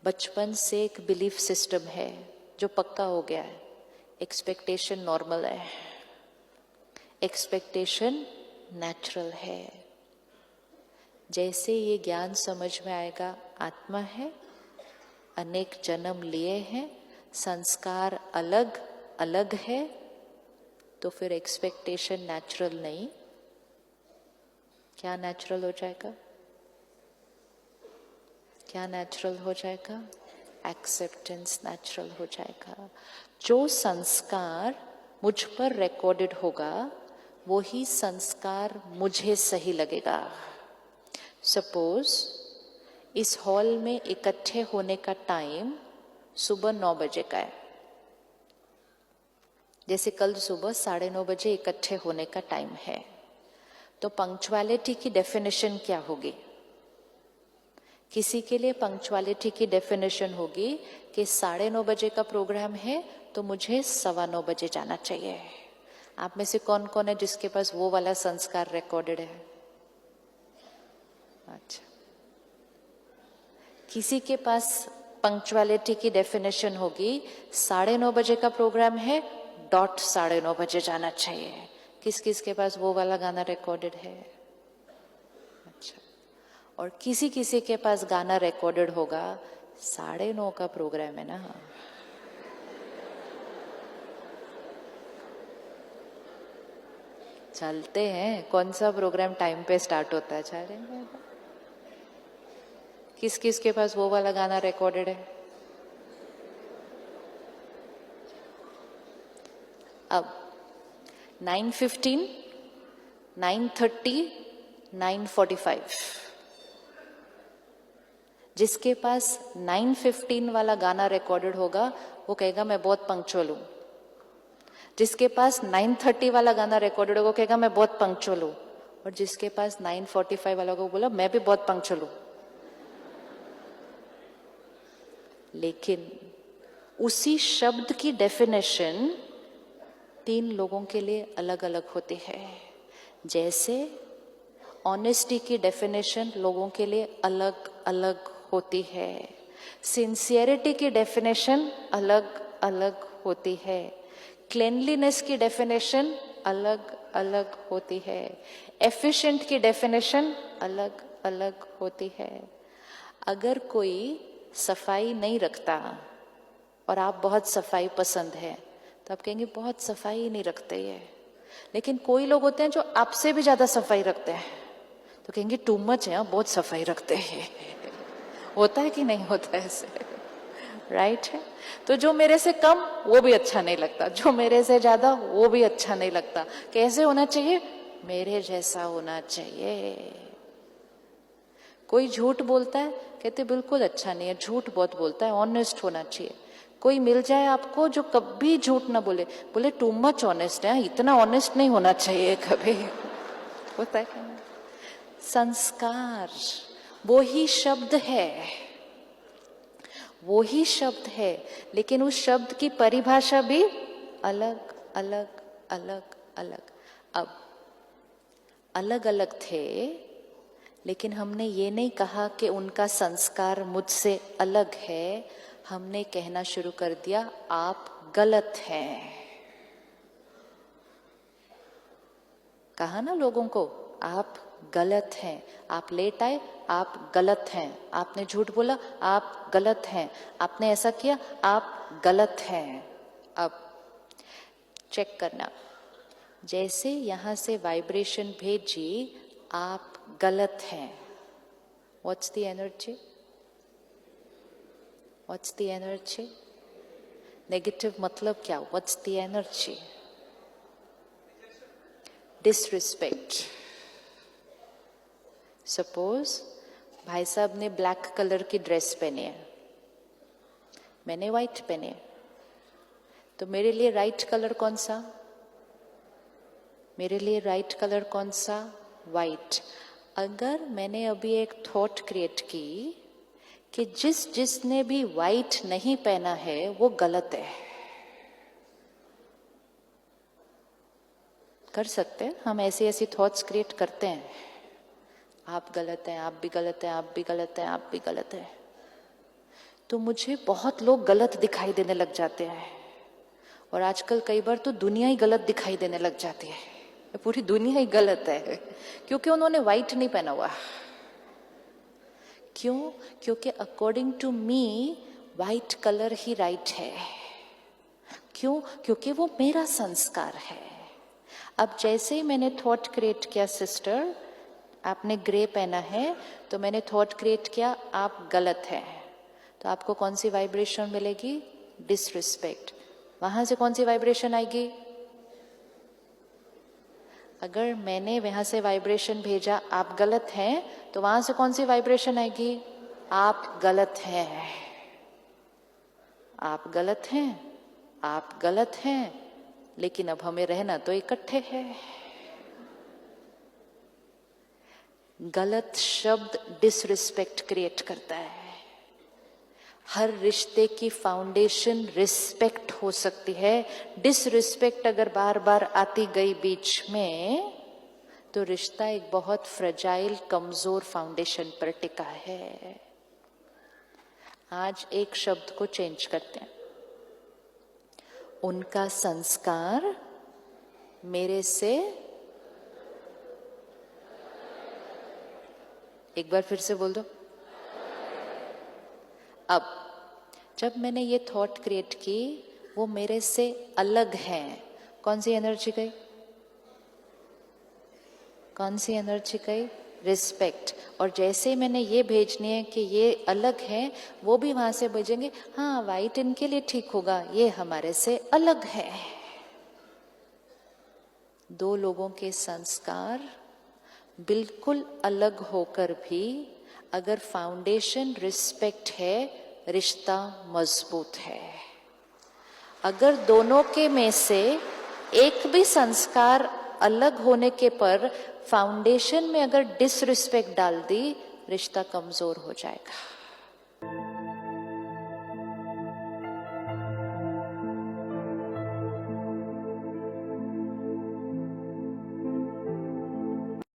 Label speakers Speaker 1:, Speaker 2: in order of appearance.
Speaker 1: बचपन से एक बिलीफ सिस्टम है जो पक्का हो गया है, एक्सपेक्टेशन नॉर्मल है, एक्सपेक्टेशन नेचुरल है। जैसे ये ज्ञान समझ में आएगा, आत्मा है, अनेक जन्म लिए हैं, संस्कार अलग अलग है, तो फिर एक्सपेक्टेशन नेचुरल नहीं, क्या नेचुरल हो जाएगा? क्या नेचुरल हो जाएगा? एक्सेप्टेंस नेचुरल हो जाएगा। जो संस्कार मुझ पर रिकॉर्डेड होगा वो ही संस्कार मुझे सही लगेगा। सपोज इस हॉल में इकट्ठे होने का टाइम सुबह 9 बजे का है, जैसे कल सुबह 9:30 बजे इकट्ठे होने का टाइम है, तो पंक्चुअलिटी की डेफिनेशन क्या होगी? किसी के लिए पंक्चुअलिटी की डेफिनेशन होगी कि 9:30 बजे का प्रोग्राम है तो मुझे 9:15 बजे जाना चाहिए। आप में से कौन कौन है जिसके पास वो वाला संस्कार रिकॉर्डेड है? अच्छा, किसी के पास पंक्चुअलिटी की डेफिनेशन होगी 9:30 बजे का प्रोग्राम है, डॉट 9:30 बजे जाना चाहिए। किस किस के पास वो वाला गाना रिकॉर्डेड है? अच्छा, और किसी किसी के पास गाना रिकॉर्डेड होगा 9:30 का प्रोग्राम है ना, चलते हैं, कौन सा प्रोग्राम टाइम पे स्टार्ट होता है, चलेंगे। किस किस के पास वो वाला गाना रिकॉर्डेड है? अब 9:15, 9:30, 9:45, जिसके पास 9:15 वाला गाना रिकॉर्डेड होगा वो कहेगा मैं बहुत पंक्चुअल हूं। जिसके पास 9:30 वाला गाना रिकॉर्डेड होगा वो कहेगा मैं बहुत पंक्चुअल हूं। और जिसके पास 9:45 वाला को बोला मैं भी बहुत पंक्चुअल हूं। लेकिन उसी शब्द की डेफिनेशन 3 लोगों के लिए अलग अलग होती है। जैसे ऑनेस्टी की डेफिनेशन लोगों के लिए अलग अलग होती है, सिंसियरिटी की डेफिनेशन अलग अलग होती है, क्लेनलीनेस की डेफिनेशन अलग अलग होती है, एफिशिएंट की डेफिनेशन अलग अलग होती है। अगर कोई सफाई नहीं रखता और आप बहुत सफाई पसंद है तो आप कहेंगे बहुत सफाई नहीं रखते ये। लेकिन कोई लोग होते हैं जो आपसे भी ज्यादा सफाई रखते हैं तो कहेंगे टू मच है, बहुत सफाई रखते हैं। होता है कि नहीं होता है ऐसे? राइट है। तो जो मेरे से कम वो भी अच्छा नहीं लगता, जो मेरे से ज्यादा वो भी अच्छा नहीं लगता। कैसे होना चाहिए? मेरे जैसा होना चाहिए। कोई झूठ बोलता है, कहते बिल्कुल अच्छा नहीं है, झूठ बहुत बोलता है, ऑनेस्ट होना चाहिए। कोई मिल जाए आपको जो कभी झूठ ना बोले, बोले टू मच ऑनेस्ट है, इतना ऑनेस्ट नहीं होना चाहिए कभी। होता है क्या? संस्कार वो ही शब्द है, वो ही शब्द है, लेकिन उस शब्द की परिभाषा भी अलग अलग अलग अलग। अब अलग अलग थे, लेकिन हमने ये नहीं कहा कि उनका संस्कार मुझसे अलग है। हमने कहना शुरू कर दिया आप गलत हैं। कहा ना लोगों को आप गलत हैं। आप लेट आए, आप गलत हैं। आपने झूठ बोला, आप गलत हैं। आपने ऐसा किया, आप गलत हैं। अब चेक करना, जैसे यहां से वाइब्रेशन भेजी आप गलत हैं, what's the energy? What's the energy? Negative मतलब क्या? What's the energy? Disrespect. Suppose भाई साहब ने ब्लैक कलर की ड्रेस पहनी है, मैंने व्हाइट पहनी है, तो मेरे लिए राइट कलर कौन सा? मेरे लिए राइट कलर कौन सा? व्हाइट। अगर मैंने अभी एक थॉट क्रिएट की कि जिसने भी व्हाइट नहीं पहना है वो गलत है, कर सकते हैं हम, ऐसी ऐसी थॉट्स क्रिएट करते हैं। आप गलत हैं, आप भी गलत हैं, आप भी गलत हैं, आप भी गलत हैं। तो मुझे बहुत लोग गलत दिखाई देने लग जाते हैं, और आजकल कई बार तो दुनिया ही गलत दिखाई देने लग जाती है। पूरी दुनिया ही गलत है क्योंकि उन्होंने व्हाइट नहीं पहना हुआ। क्यों? क्योंकि according to me white colour ही राइट है। क्यों? क्योंकि वो मेरा संस्कार है। अब जैसे ही मैंने थॉट क्रिएट किया, सिस्टर आपने ग्रे पहना है, तो मैंने थॉट क्रिएट किया आप गलत हैं, तो आपको कौन सी वाइब्रेशन मिलेगी? डिसरिस्पेक्ट। वहां से कौन सी वाइब्रेशन आएगी? अगर मैंने वहां से वाइब्रेशन भेजा आप गलत हैं, तो वहां से कौन सी वाइब्रेशन आएगी? आप गलत हैं, आप गलत हैं, आप गलत हैं, लेकिन अब हमें रहना तो इकट्ठे है। गलत शब्द डिसरिस्पेक्ट क्रिएट करता है। हर रिश्ते की फाउंडेशन रिस्पेक्ट हो सकती है। डिसरिस्पेक्ट अगर बार बार आती गई बीच में, तो रिश्ता एक बहुत फ्रेजाइल, कमजोर फाउंडेशन पर टिका है। आज एक शब्द को चेंज करते हैं। उनका संस्कार मेरे से, एक बार फिर से बोल दो। अब जब मैंने ये थॉट क्रिएट की, वो मेरे से अलग हैं, कौन सी एनर्जी गई? कौन सी एनर्जी गई? रिस्पेक्ट। और जैसे ही मैंने ये भेजनी है कि ये अलग है, वो भी वहां से भेजेंगे हाँ वाइट इनके लिए ठीक होगा, ये हमारे से अलग है। दो लोगों के संस्कार बिल्कुल अलग होकर भी अगर फाउंडेशन रिस्पेक्ट है, रिश्ता मजबूत है। अगर दोनों के में से एक भी संस्कार अलग होने के पर फाउंडेशन में अगर डिसरिस्पेक्ट डाल दी, रिश्ता कमजोर हो जाएगा।